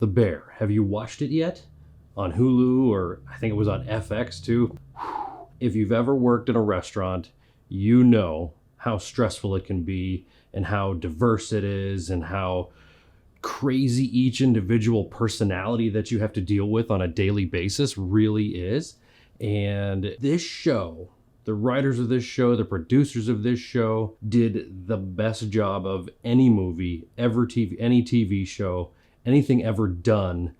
The Bear. Have you watched it yet? On Hulu, or I think it was on FX too. If you've ever worked in a restaurant, you know how stressful it can be and how diverse it is and how crazy each individual personality that you have to deal with on a daily basis really is. And this show, the writers of this show, the producers of this show did the best job of any movie, any TV show, anything ever done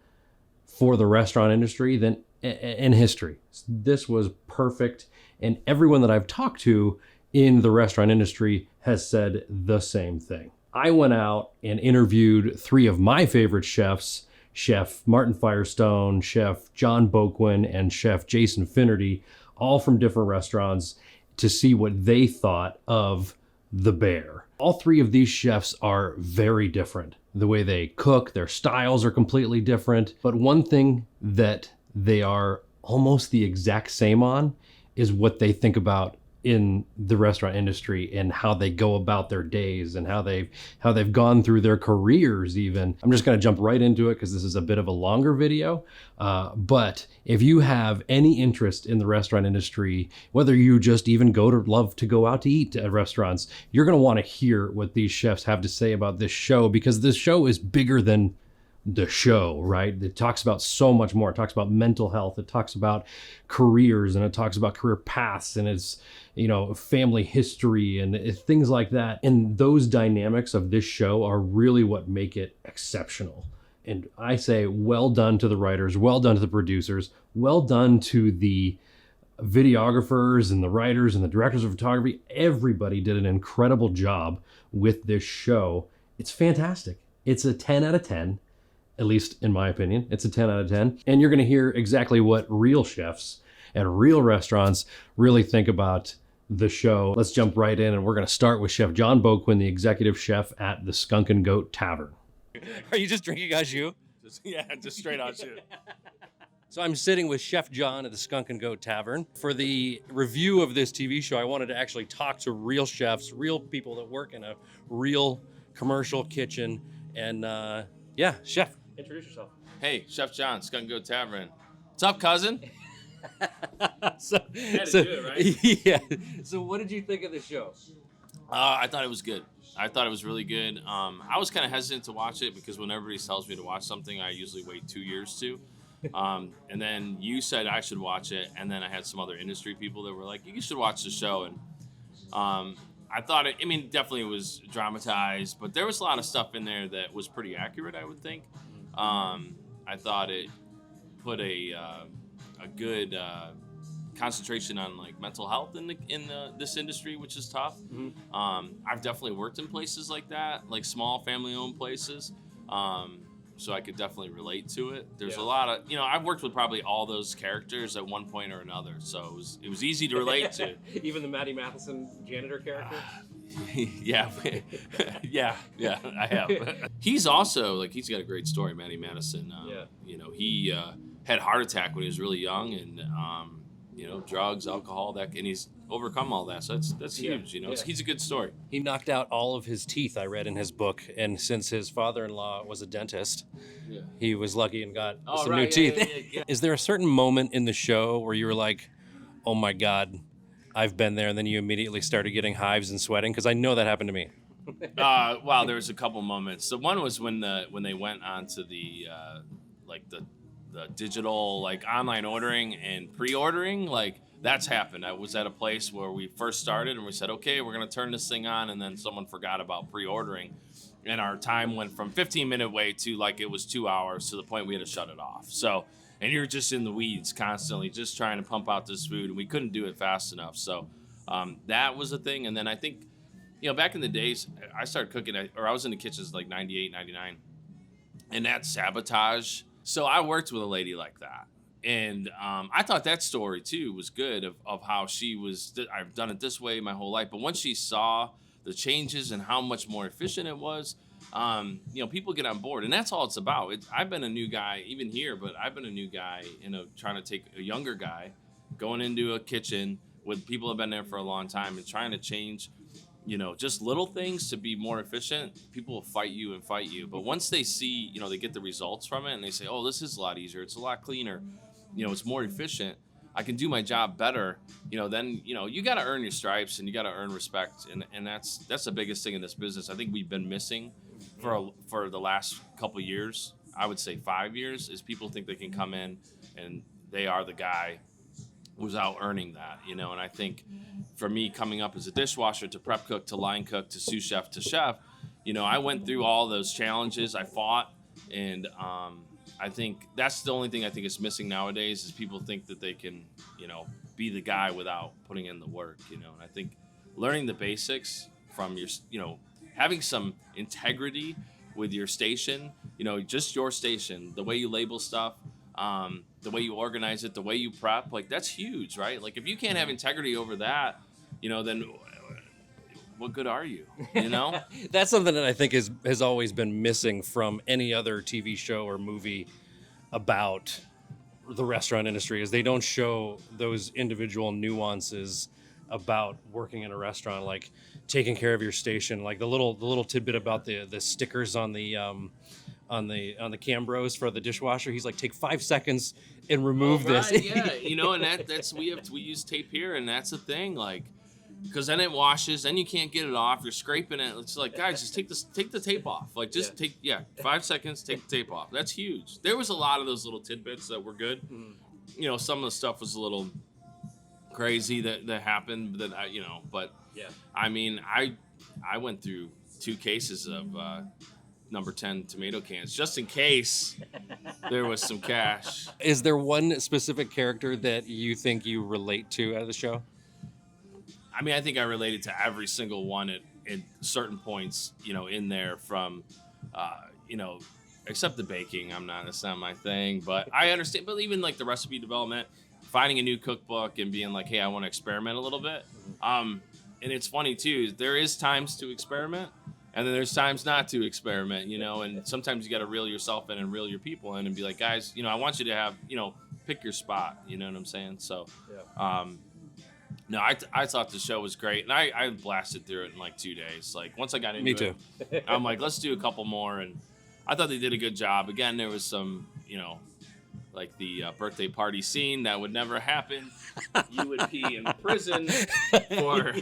for the restaurant industry than in history. This was perfect. And everyone that I've talked to in the restaurant industry has said the same thing. I went out and interviewed 3 of my favorite chefs, Chef Martin Firestone, Chef John Bouquin, and Chef Jason Finnerty, all from different restaurants, to see what they thought of The Bear. All 3 of these chefs are very different. The way they cook, their styles are completely different. But one thing that they are almost the exact same on is what they think about in the restaurant industry and how they go about their days and how they've gone through their careers even. I'm just going to jump right into it because this is a bit of a longer video. But if you have any interest in the restaurant industry, whether you just even love to go out to eat at restaurants, you're going to want to hear what these chefs have to say about this show, because this show is bigger than the show, right? It talks about so much more. It talks about mental health. It talks about careers, and it talks about career paths, and it's, family history and things like that. And those dynamics of this show are really what make it exceptional. And I say, well done to the writers, well done to the producers, well done to the videographers and the writers and the directors of photography. Everybody did an incredible job with this show. It's fantastic. It's a 10 out of 10. At least in my opinion, it's a 10 out of 10. And you're gonna hear exactly what real chefs at real restaurants really think about the show. Let's jump right in, and we're gonna start with Chef John Bouquin, the executive chef at the Skunk and Goat Tavern. Are you just drinking au jus? Just straight on shoot. So I'm sitting with Chef John at the Skunk and Goat Tavern. For the review of this TV show, I wanted to actually talk to real chefs, real people that work in a real commercial kitchen. And chef, introduce yourself. Hey, Chef John, Skunk and Goat Tavern. What's up, cousin? So, Had to do it, right? Yeah. So what did you think of the show? I thought it was good. I thought it was really good. I was kind of hesitant to watch it because when everybody tells me to watch something, I usually wait 2 years to. And then you said I should watch it, and then I had some other industry people that were like, you should watch the show. And I thought definitely it was dramatized, but there was a lot of stuff in there that was pretty accurate, I would think. I thought it put a good concentration on like mental health in this industry, which is tough. Mm-hmm. I've definitely worked in places like that, like small family-owned places. So I could definitely relate to it. There's a lot of, I've worked with probably all those characters at one point or another, so it was easy to relate to. Even the Maddie Matheson janitor character? Yeah, I have. He's also, he's got a great story, Maddie Madison. He had a heart attack when he was really young, and, drugs, alcohol, and he's overcome all that, so that's huge, He's a good story. He knocked out all of his teeth, I read in his book, and since his father-in-law was a dentist, he was lucky and got some new teeth. Yeah. Is there a certain moment in the show where you were like, oh my God, I've been there, and then you immediately started getting hives and sweating? Because I know that happened to me. Wow, there was a couple moments. So one was when they went onto the digital online ordering and pre-ordering, that's happened. I was at a place where we first started and we said, okay, we're going to turn this thing on, and then someone forgot about pre-ordering, and our time went from 15-minute wait to it was 2 hours, to the point we had to shut it off. So, and you're just in the weeds constantly just trying to pump out this food, and we couldn't do it fast enough. So that was a thing. And then I think, back in the days, I started cooking, I was in the kitchens 98, 99, and that sabotage. So I worked with a lady like that. And I thought that story, too, was good of how she was, I've done it this way my whole life. But once she saw the changes and how much more efficient it was, people get on board. And that's all it's about. I've been a new guy, even here, but I've been a new guy, trying to take a younger guy, going into a kitchen with people who have been there for a long time and trying to change just little things to be more efficient, people will fight you and fight you. But once they see, they get the results from it and they say, oh, this is a lot easier. It's a lot cleaner. It's more efficient. I can do my job better. Then, you got to earn your stripes and you got to earn respect. And that's the biggest thing in this business. I think we've been missing for the last couple of years. I would say 5 years is people think they can come in and they are the guy without earning that, and I think for me coming up as a dishwasher to prep cook to line cook to sous chef to chef, I went through all those challenges. I fought, and I think that's the only thing I think is missing nowadays is people think that they can, be the guy without putting in the work, and I think learning the basics from your, having some integrity with your station, just your station, the way you label stuff, the way you organize it, the way you prep, like that's huge, right? Like if you can't have integrity over that, then what good are you? That's something that I think has always been missing from any other TV show or movie about the restaurant industry is they don't show those individual nuances about working in a restaurant, like taking care of your station, like the little tidbit about the stickers on the Cambros for the dishwasher. He's like, take 5 seconds and remove this. Yeah, and that's we use tape here, and that's the thing, like, because then it washes, then you can't get it off. You're scraping it. It's like, guys, just take the tape off. Like, just take 5 seconds, take the tape off. That's huge. There was a lot of those little tidbits that were good. Some of the stuff was a little crazy that happened that but I mean, I went through 2 cases of number 10 tomato cans just in case there was some cash. Is there one specific character that you think you relate to out of the show? I mean, I think I related to every single one at certain points, in there from, except the baking. That's not my thing, but I understand. But even like the recipe development, finding a new cookbook and being like, hey, I want to experiment a little bit. And it's funny too, there is times to experiment and then there's times not to experiment, and sometimes you got to reel yourself in and reel your people in and be like, guys, I want you to have, pick your spot, you know what I'm saying? So, no, I thought the show was great, and I blasted through it in like 2 days. Like once I got into it, I'm like, let's do a couple more, and I thought they did a good job. Again, there was some, like the birthday party scene that would never happen. You would be in prison for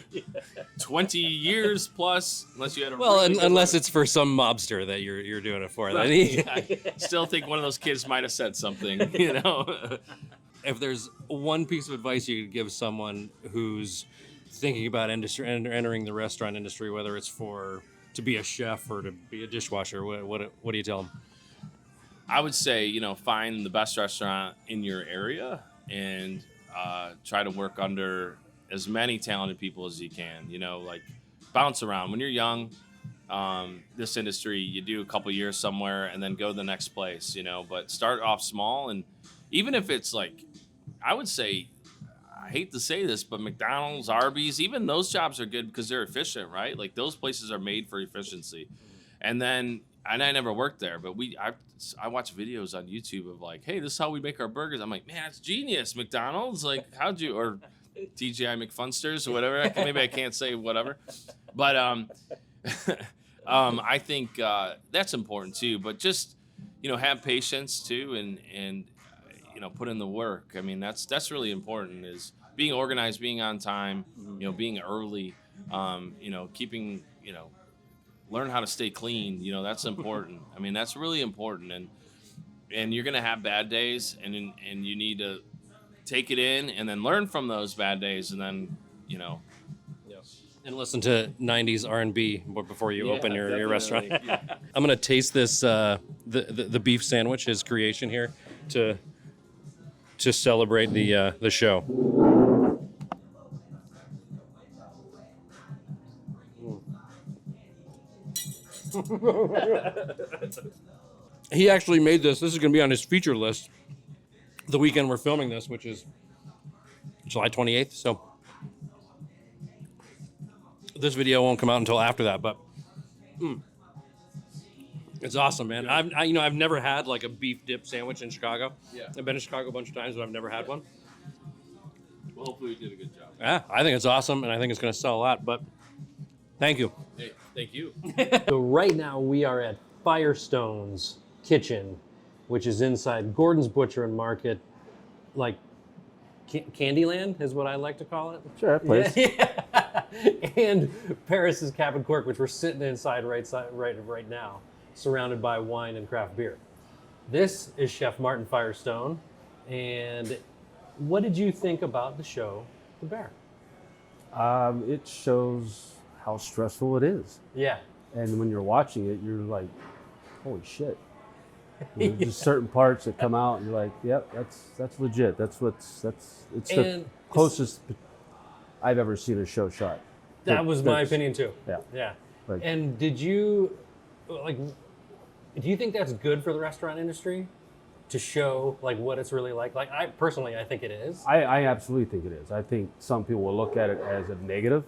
20 years plus, unless you had a unless it's for some mobster that you're doing it for. Right. I still think one of those kids might have said something, If there's one piece of advice you could give someone who's thinking about entering the restaurant industry, whether it's to be a chef or to be a dishwasher, what do you tell them? I would say, find the best restaurant in your area and try to work under as many talented people as you can, like bounce around. When you're young, this industry, you do a couple years somewhere and then go to the next place, but start off small. And even if it's like, I would say, I hate to say this, but McDonald's, Arby's, even those jobs are good because they're efficient, right? Like those places are made for efficiency. And I never worked there, but I watch videos on YouTube of like, hey, this is how we make our burgers. I'm like, man, that's genius, McDonald's. Like, or TGI McFunsters or whatever. Maybe I can't say whatever. But I think that's important too. But just, have patience too and put in the work. I mean, that's really important, is being organized, being on time, being early, keeping, learn how to stay clean. That's important. I mean, that's really important. And you're going to have bad days and you need to take it in and then learn from those bad days. And then, and listen to 90s R&B before you open your restaurant. Yeah. I'm going to taste this, the beef sandwich, his creation here, to celebrate the show. He actually made this. This is going to be on his feature list the weekend we're filming this, which is July 28th. So this video won't come out until after that, but it's awesome, man. I've never had like a beef dip sandwich in Chicago. Yeah. I've been to Chicago a bunch of times, but I've never had one. Well, hopefully we did a good job. Yeah, I think it's awesome, and I think it's going to sell a lot. But Thank you. Hey, thank you. So right now we are at Firestone's kitchen, which is inside Gordon's Butcher and Market, like Candyland is what I like to call it. Sure, please. Yeah. And Paris's Cap and Cork, which we're sitting inside right now, surrounded by wine and craft beer. This is Chef Martin Firestone. And what did you think about the show, The Bear? It shows how stressful it is. Yeah. And when you're watching it, you're like, holy shit. There's just certain parts that come out and you're like, yep, that's legit. It's the closest I've ever seen a show shot. That was my opinion too. Yeah. Yeah. Like, And do you think that's good for the restaurant industry to show like what it's really like? Like I think it is. I absolutely think it is. I think some people will look at it as a negative,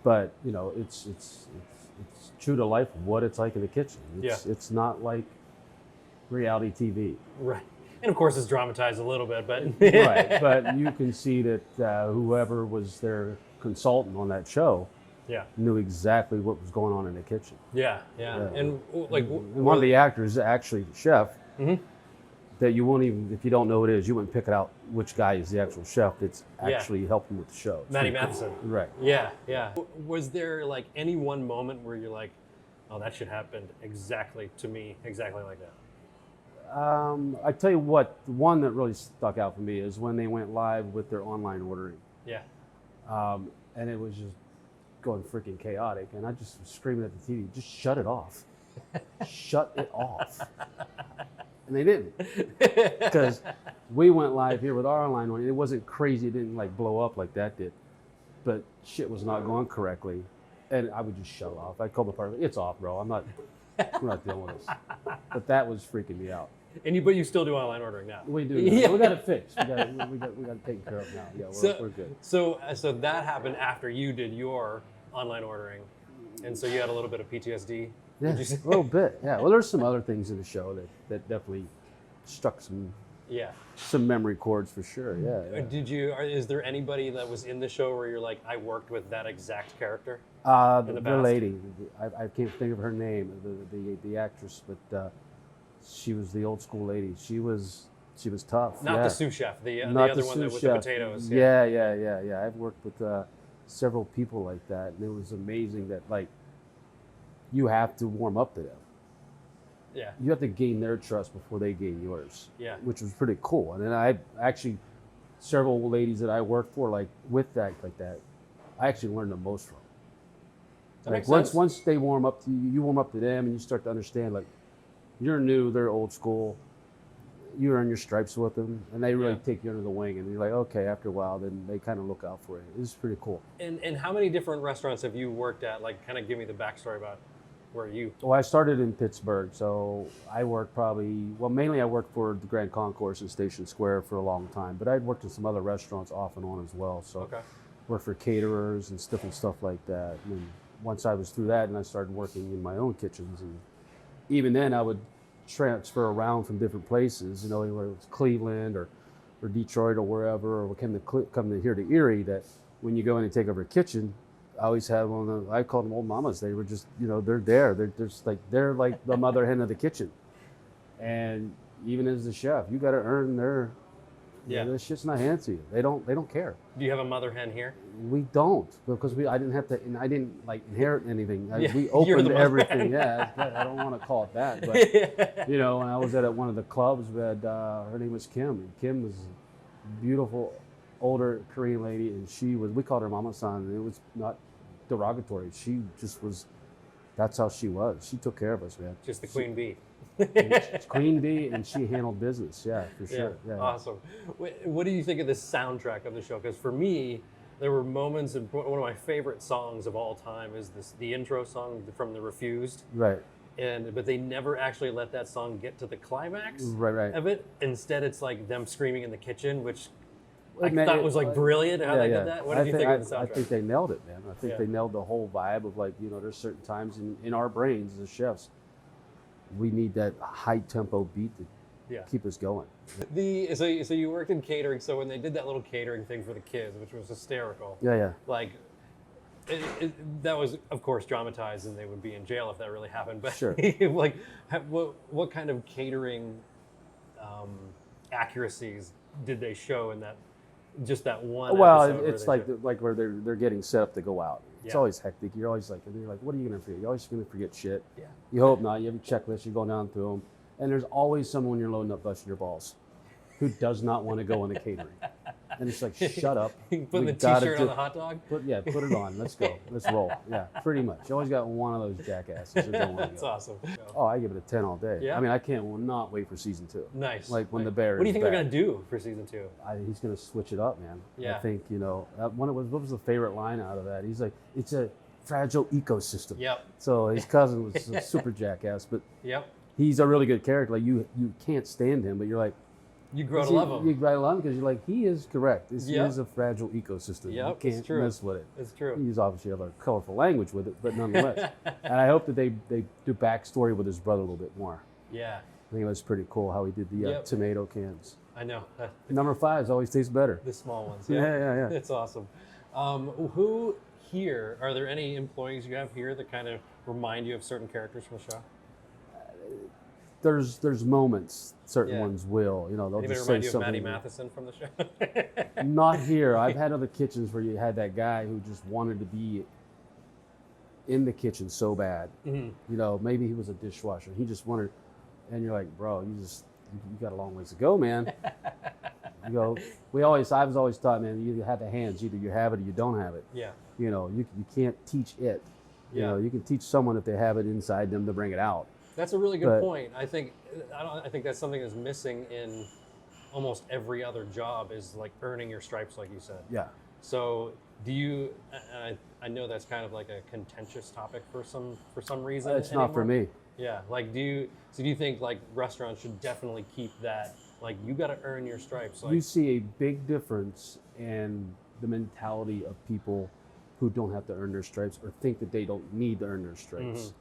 but you know, it's true to life what it's like in the kitchen. It's not like reality TV. Right. And of course it's dramatized a little bit, but Right. But you can see that whoever was their consultant on that show knew exactly what was going on in the kitchen. Yeah. And like And one of the actors, actually the chef, that you won't even, if you don't know who it is, you wouldn't pick it out which guy is the actual chef that's actually helping with the show. It's Matty pretty Matheson. cool. Right. Yeah. Was there like any one moment where you're like, oh, that should happen exactly to me, exactly like that? I tell you what, the one that really stuck out for me is when they went live with their online ordering. Yeah. And it was just going freaking chaotic. And I just was screaming at the TV, just shut it off. Shut it off. And they didn't. Because we went live here with our online ordering. It wasn't crazy. It didn't like blow up like that did. But shit was not going correctly. And I would just shut it off. I'd call the partner, it's off, bro. We're not dealing with this. But that was freaking me out. But you still do online ordering now. We do. Yeah. We got it fixed. We got it taken care of now. Yeah, we're good. So that happened after you did your online ordering, and so you had a little bit of PTSD. Yeah, a little bit. Yeah. Well, there's some other things in the show that definitely struck some memory chords for sure. Yeah. Is there anybody that was in the show where you're like, I worked with that exact character? The lady, I can't think of her name, the actress, but she was the old school lady. She was tough. Not the sous chef, the other one that with the potatoes. Yeah. I've worked with several people like that, and it was amazing that like you have to warm up to them. Yeah. You have to gain their trust before they gain yours. Yeah. Which was pretty cool. And then I actually several ladies that I worked for like with that like that, I actually learned the most from. That like makes sense. once they warm up to you, you warm up to them, and you start to understand like you're new, they're old school. You earn your stripes with them, and they really take you under the wing, and you're like, okay. After a while, then they kind of look out for you. It's pretty cool. And how many different restaurants have you worked at? Like, kind of give me the backstory about where you. Well, I started in Pittsburgh, so I worked mainly I worked for the Grand Concourse in Station Square for a long time, but I'd worked in some other restaurants off and on as well. So worked for caterers and stuff like that. And once I was through that, and I started working in my own kitchens, and even then I would transfer around from different places, whether it was Cleveland or Detroit or wherever, or come to here to Erie, that when you go in and take over a kitchen, I always had one of the, I called them old mamas. They were just, they're just like, they're like the mother hen of the kitchen. And even as the chef, you got to earn their, this shit's not handed to you. They don't care. Do you have a mother hen here? We don't, because I didn't like inherit anything. We You're opened the everything. I don't want to call it that, but when I was at one of the clubs, we had, her name was Kim. And Kim was a beautiful, older Korean lady, and we called her Mama San, and it was not derogatory. She just was, that's how she was. She took care of us, man. Just the queen bee. Queen bee, and she handled business. Yeah, for sure. Yeah. Awesome. What do you think of the soundtrack of the show? Because for me, there were moments, and one of my favorite songs of all time is the intro song from The Refused. Right. But they never actually let that song get to the climax right. of it. Instead, it's like them screaming in the kitchen, which I thought was like brilliant how they did that. What did you think of the soundtrack? I think they nailed it, man. I think they nailed the whole vibe of like, there's certain times in our brains as chefs, we need that high tempo beat to keep us going. So you worked in catering. So when they did that little catering thing for the kids, which was hysterical. Yeah. Like, that was, of course, dramatized, and they would be in jail if that really happened. But Sure. like, what kind of catering accuracies did they show in that? Just that one. Well, episode it's like where they're getting set up to go out. It's Yeah. always hectic. You're always like, and you're like, what are you gonna forget? You're always gonna forget shit. Yeah. You hope not. You have a checklist. You're going down through them, and there's always someone when you're loading up busting your balls, who does not want to go into catering. And it's like, shut up. Putting the T-shirt on the hot dog. Put it on. Let's go. Let's roll. Yeah, pretty much. You always got one of those jackasses who don't want to That's go. awesome. Oh, I give it a 10 all day. Yeah? I mean, I can't will not wait for season 2. Nice. Like when Nice. the bear. What do you is think they're back. gonna do for season 2? He's gonna switch it up, man. Yeah. I think what was the favorite line out of that? He's like, it's a fragile ecosystem. Yep. So his cousin was a super jackass, but Yep. he's a really good character. Like you can't stand him, but you're like, You grow to love him. You grow to love him because you're like, he is correct. This Yep. is a fragile ecosystem. Yep, You it's can't true. mess with it. It's true. He's obviously other colorful language with it, but nonetheless. And I hope that they do backstory with his brother a little bit more. Yeah. I think it was pretty cool how he did the Yep. tomato cans. I know. Number 5s always tastes better. The small ones. Yeah. It's awesome. Who here, are there any employees you have here that kind of remind you of certain characters from the show? There's moments certain Yeah. ones will, they'll Anybody just say remind you of Maddie something. Matheson from the show? Not here. I've had other kitchens where you had that guy who just wanted to be in the kitchen so bad. Mhm. Maybe he was a dishwasher. He just wanted, and you're like, bro, you got a long ways to go, man. I was always taught, man, you have the hands. Either you have it or you don't have it. Yeah. You can't teach it. Yeah. You can teach someone if they have it inside them to bring it out. That's a really good But- point. I think that's something that's missing in almost every other job is like earning your stripes, like you said. Yeah. So do you? I know that's kind of like a contentious topic for some reason. It's not for anymore. me. Yeah. Like, do you think like restaurants should definitely keep that? Like, you got to earn your stripes. Like, You see a big difference in the mentality of people who don't have to earn their stripes or think that they don't need to earn their stripes. Mhm.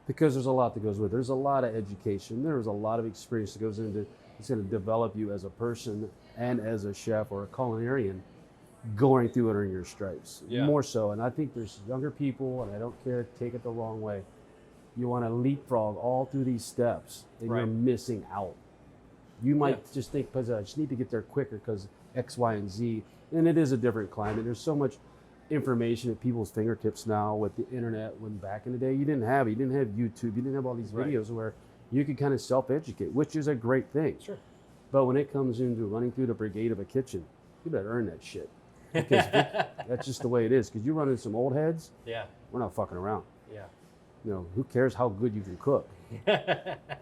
Because there's a lot that goes with it. There's a lot of education. There's a lot of experience that goes into it's going to develop you as a person and as a chef or a culinarian going through and earning your stripes. Yeah. More so. And I think there's younger people, and I don't care, take it the wrong way. You want to leapfrog all through these steps and Right. you're missing out. You might Yeah. just think, because I just need to get there quicker because X, Y, and Z. And it is a different climate. There's so much information at people's fingertips now with the internet. When back in the day, you didn't have it. You didn't have YouTube. You didn't have all these Right. videos where you could kind of self-educate, which is a great thing. Sure. But when it comes into running through the brigade of a kitchen, you better earn that shit. Because that's just the way it is. Because you run into some old heads, Yeah. we're not fucking around. Yeah. Who cares how good you can cook?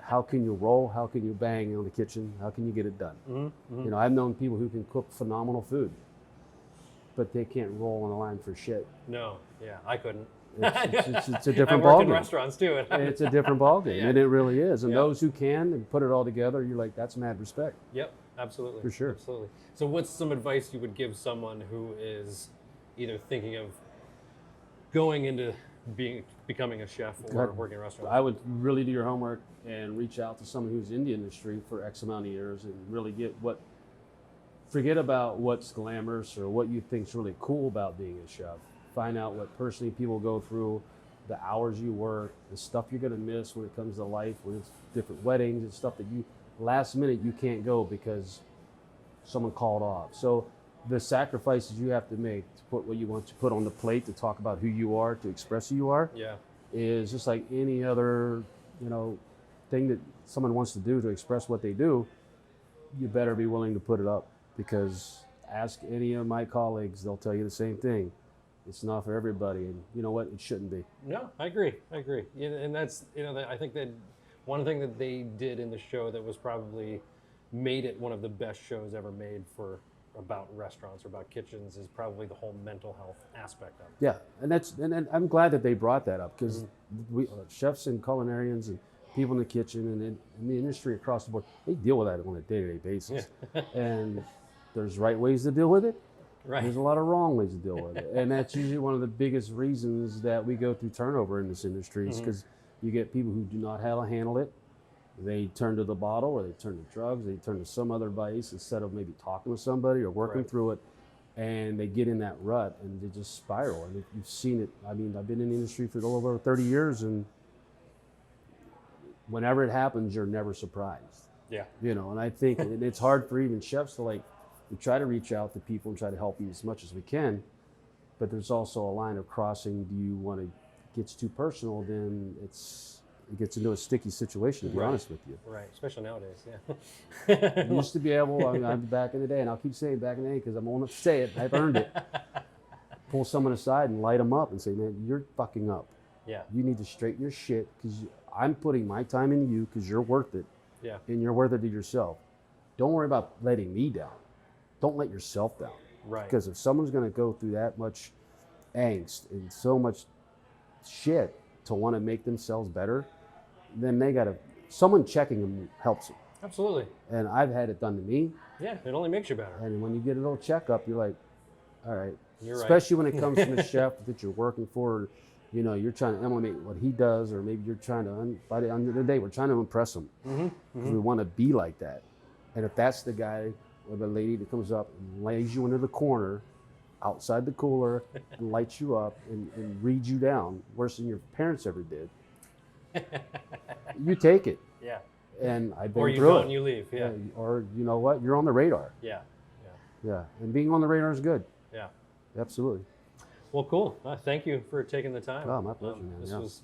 How can you roll? How can you bang in the kitchen? How can you get it done? Mm-hmm. I've known people who can cook phenomenal food, but they can't roll on a line for shit. No. Yeah. I couldn't. It's a different I work in ballgame. restaurants too. It's a different ballgame, Yeah. and it really is. And Yeah. those who can and put it all together, you're like, that's mad respect. Yep, absolutely. For sure. Absolutely. So what's some advice you would give someone who is either thinking of going into becoming a chef or God, working in a restaurant? I would really do your homework and reach out to someone who's in the industry for X amount of years and really forget about what's glamorous or what you think's really cool about being a chef. Find out what personally people go through, the hours you work, the stuff you're gonna miss when it comes to life, when it's different weddings and stuff that you last minute you can't go because someone called off. So the sacrifices you have to make to put what you want to put on the plate, to talk about who you are, to express who you are, Yeah. is just like any other, thing that someone wants to do to express what they do. You better be willing to put it up, because ask any of my colleagues, they'll tell you the same thing. It's not for everybody, and you know what? It shouldn't be. No, I agree. Yeah, and that's, I think that one thing that they did in the show that was probably made it one of the best shows ever made about restaurants or about kitchens is probably the whole mental health aspect of it. Yeah, and I'm glad that they brought that up, because we chefs and culinarians and people in the kitchen and in the industry across the board, they deal with that on a day-to-day basis. And there's right ways to deal with it. Right. There's a lot of wrong ways to deal with it. And that's usually one of the biggest reasons that we go through turnover in this industry, is because you get people who do not know how to handle it. They turn to the bottle, or they turn to drugs, they turn to some other vice instead of maybe talking with somebody or working Right. through it. and they get in that rut and they just spiral. And you've seen it. I mean, I've been in the industry for over 30 years, and whenever it happens, you're never surprised. Yeah. You know, and I think and it's hard for even chefs to we try to reach out to people and try to help you as much as we can, but there's also a line of crossing. Do you want to gets too personal, then it gets into a sticky situation, to be honest with you. Right, especially nowadays, yeah. I used to be able, I'm back in the day, and I'll keep saying back in the day because I'm old enough to say it, I've earned it. Pull someone aside and light them up and say, man, you're fucking up. Yeah. You need to straighten your shit because I'm putting my time into you because you're worth it. Yeah. And you're worth it to yourself. Don't worry about letting me down. Don't let yourself down. Right. Because if someone's going to go through that much angst and so much shit to want to make themselves better, then they gotta, someone checking them helps them. Absolutely. And I've had it done to me. Yeah, it only makes you better. And when you get a little checkup, you're like, all right. You're right. Especially when it comes from a chef that you're working for, you know, you're trying to emulate what he does, or maybe you're trying to, by the end of the day, we're trying to impress him. Mm-hmm. We want to be like that. And if that's the guy or the lady that comes up and lays you into the corner outside the cooler and lights you up and reads you down worse than your parents ever did, you take it. Yeah. And I've been or you through go it. and you leave. Yeah. Or you know what? You're on the radar. Yeah. Yeah. And being on the radar is good. Yeah. Absolutely. Well, cool. Thank you for taking the time. Oh, my pleasure, man. This was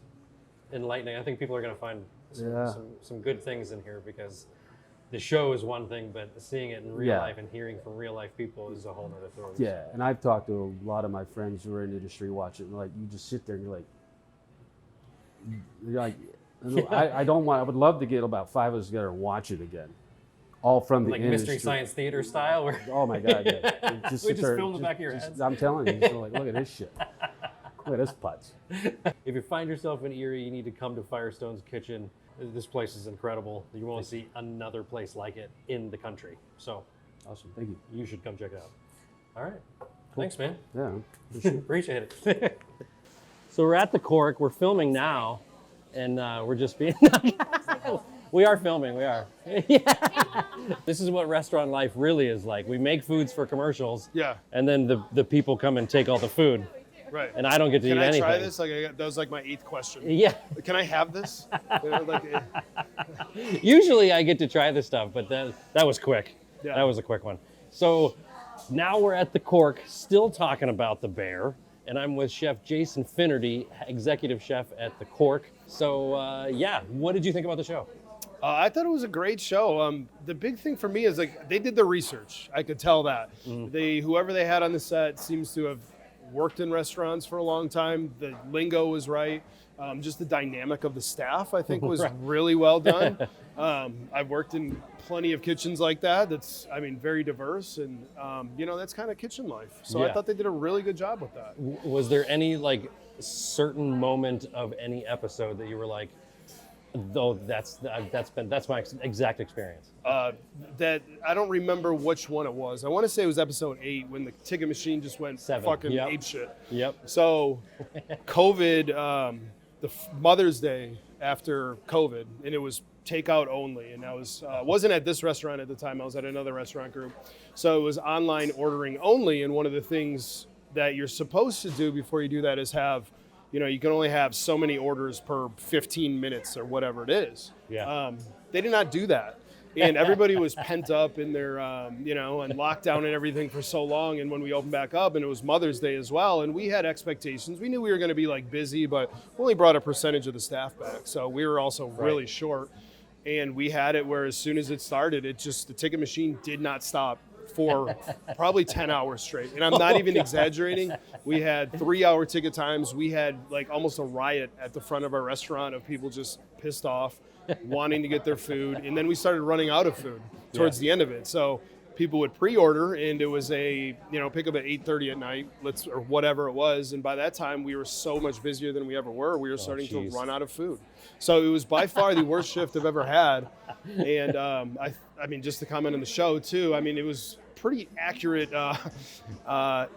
enlightening. I think people are going to find some good things in here, because the show is one thing, but seeing it in real life and hearing from real life people is a whole other story. Yeah, and I've talked to a lot of my friends who are in the industry, watch it, and like, you just sit there and you're like, I would love to get about 5 of us together and watch it again. All from the like industry. Mystery Science Theater style? Where Oh my God, yeah. we just film the back of your heads. I'm telling you, so like, look at this shit. Look at this putz. If you find yourself in Erie, you need to come to Firestone's Kitchen. This place is incredible. You won't see another place like it in the country. So Awesome, thank you. You should come check it out. All right. Cool. Thanks, man. Yeah. Appreciate it. So we're at the Cork. We're filming now, and we're just being... We are filming, we are. Yeah. This is what restaurant life really is like. We make foods for commercials. Yeah. And then the people come and take all the food. Right. And I don't get to eat anything. Can I try this? That was like my 8th question. Yeah. Can I have this? Usually I get to try this stuff, but that was quick. Yeah. That was a quick one. So now we're at the Cork, still talking about the bear. And I'm with Chef Jason Finnerty, executive chef at the Cork. So yeah, what did you think about the show? I thought it was a great show. The big thing for me is like they did the research. I could tell that. Whoever they had on the set seems to have worked in restaurants for a long time. The lingo was right. Just the dynamic of the staff, I think, was really well done. I've worked in plenty of kitchens like that. That's, I mean, very diverse, and that's kind of kitchen life. So I thought they did a really good job with that. Was there any like certain moment of any episode that you were like, though that's my exact experience? That I don't remember which one it was. I want to say it was episode 8 when the ticket machine just went 7. fucking apeshit. Yep. So COVID, the Mother's Day after COVID, and it was takeout only. And I wasn't at this restaurant at the time. I was at another restaurant group. So it was online ordering only. And one of the things that you're supposed to do before you do that is have, you can only have so many orders per 15 minutes or whatever it is. Yeah. They did not do that. And everybody was pent up in their, and lockdown and everything for so long. And when we opened back up, and it was Mother's Day as well, and we had expectations. We knew we were going to be like busy, but we only brought a percentage of the staff back. So we were also really short. And we had it where as soon as it started, the ticket machine did not stop for probably 10 hours straight. And I'm not even exaggerating. We had 3-hour ticket times. We had like almost a riot at the front of our restaurant of people just pissed off, wanting to get their food. And then we started running out of food towards the end of it. So people would pre-order, and it was a, pick up at 8:30 at night, or whatever it was. And by that time, we were so much busier than we ever were. We were starting to run out of food. So it was by far the worst shift I've ever had. And I mean, just to comment on the show too, I mean, it was pretty accurate, how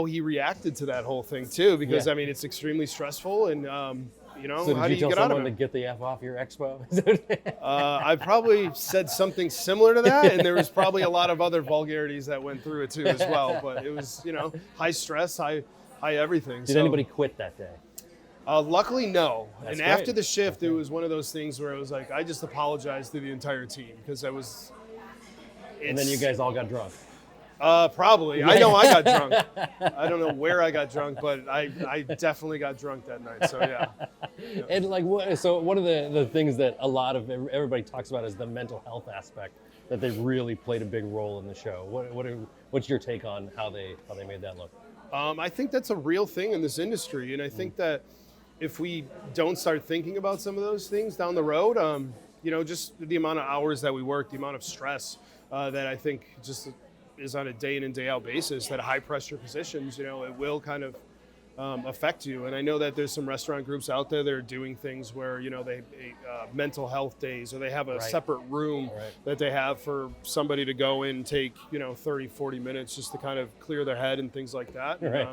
he reacted to that whole thing too, because I mean, it's extremely stressful, and you know, So how did do you you tell get out of someone to it? get the F off your expo? I probably said something similar to that, and there was probably a lot of other vulgarities that went through it too as well. But it was, you know, high stress, high everything. Did anybody quit that day? Luckily, no. That's and after great. the shift, it was one of those things where it was like I just apologized to the entire team because I was. And then you guys all got drunk. Probably. I know I got drunk. I don't know where I got drunk, but I definitely got drunk that night. So yeah. And like, so one of the things that a lot of everybody talks about is the mental health aspect, that they really played a big role in the show. What's your take on how they made that look? I think that's a real thing in this industry, and I think that if we don't start thinking about some of those things down the road, you know, just the amount of hours that we work, the amount of stress that I think just is on a day in and day out basis, that high pressure positions, you know, it will kind of affect you. And I know that there's some restaurant groups out there that are doing things where, you know, they mental health days, or they have a separate room that they have for somebody to go in and take, you know, 30, 40 minutes just to kind of clear their head and things like that. Right.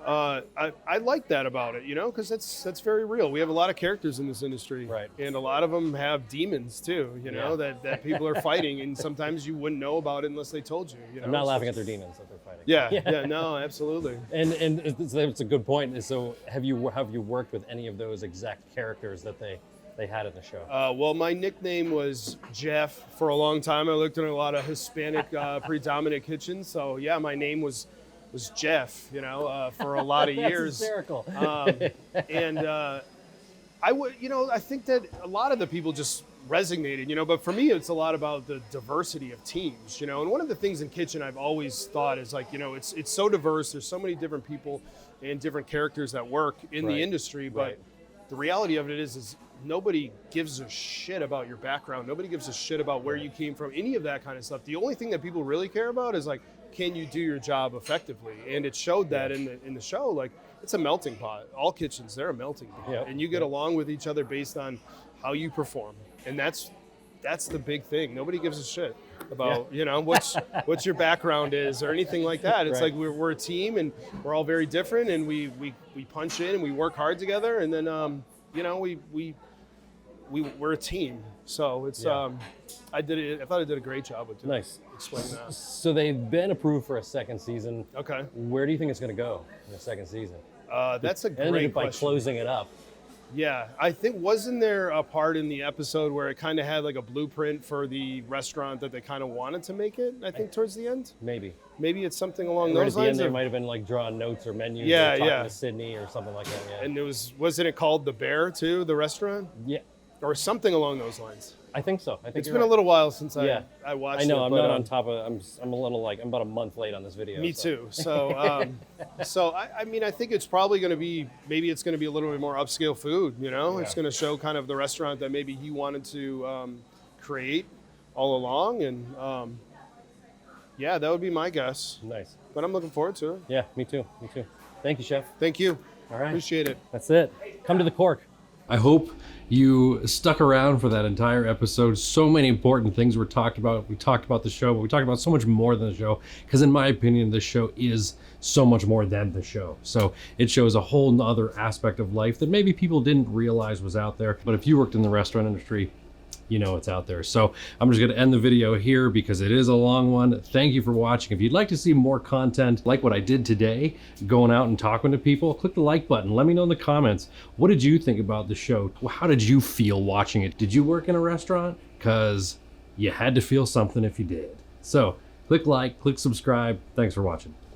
I like that about it, you know, because that's very real. We have a lot of characters in this industry, Right. and a lot of them have demons too, you know, that people are fighting, and sometimes you wouldn't know about it unless they told you. You know? I'm not laughing at their demons that they're fighting. Yeah, no, absolutely. And it's a good point. So have you worked with any of those exact characters that they had in the show? Well, my nickname was Jeff for a long time. I looked in a lot of Hispanic predominant kitchens, so yeah, my name was Jeff, you know, for a lot of years. Hysterical. And I would, you know, I think that a lot of the people just resonated, you know, but for me, it's a lot about the diversity of teams, you know, and one of the things in kitchen I've always thought is like, you know, it's so diverse. There's so many different people and different characters that work in the industry, but the reality of it is nobody gives a shit about your background. Nobody gives a shit about where you came from, any of that kind of stuff. The only thing that people really care about is like, can you do your job effectively? And it showed that in the show. Like, it's a melting pot. All kitchens, they're a melting pot, and you get along with each other based on how you perform. And that's the big thing. Nobody gives a shit about you know what's your background is or anything like that. It's like we're a team, and we're all very different, and we punch in and we work hard together, and then you know we're a team. So it's I thought I did a great job with explaining that. So they've been approved for a second season. Okay. Where do you think it's going to go in the second season? That's a Ended great it by question. closing it up. Yeah, I think, wasn't there a part in the episode where it kind of had like a blueprint for the restaurant that they kind of wanted to make it, I think, towards the end? Maybe. Maybe it's something along Right those at the end, lines? there might have been like drawing notes or menus. Yeah, or talking yeah. to Sydney or something like that. Yeah. And wasn't it called The Bear too, the restaurant? Yeah, Or something along those lines? I think so. I think It's been a little while since I watched it. I know. I'm but, not on top of. I'm a little like I'm about a month late on this video. Me so. too. So, so I mean, I think it's probably going to be, maybe it's going to be a little bit more upscale food, you know? It's going to show kind of the restaurant that maybe he wanted to create all along. And yeah, that would be my guess. Nice. But I'm looking forward to it. Yeah, me too. Me too. Thank you, Chef. Thank you. All right. Appreciate it. That's it. Come to the Cork. I hope you stuck around for that entire episode. So many important things were talked about. We talked about the show, but we talked about so much more than the show, because in my opinion, this show is so much more than the show. So it shows a whole other aspect of life that maybe people didn't realize was out there. But if you worked in the restaurant industry, you know it's out there. So I'm just going to end the video here because it is a long one. Thank you for watching. If you'd like to see more content like what I did today, going out and talking to people, click the like button. Let me know in the comments, what did you think about the show? How did you feel watching it? Did you work in a restaurant? Because you had to feel something if you did. So click like, click subscribe. Thanks for watching.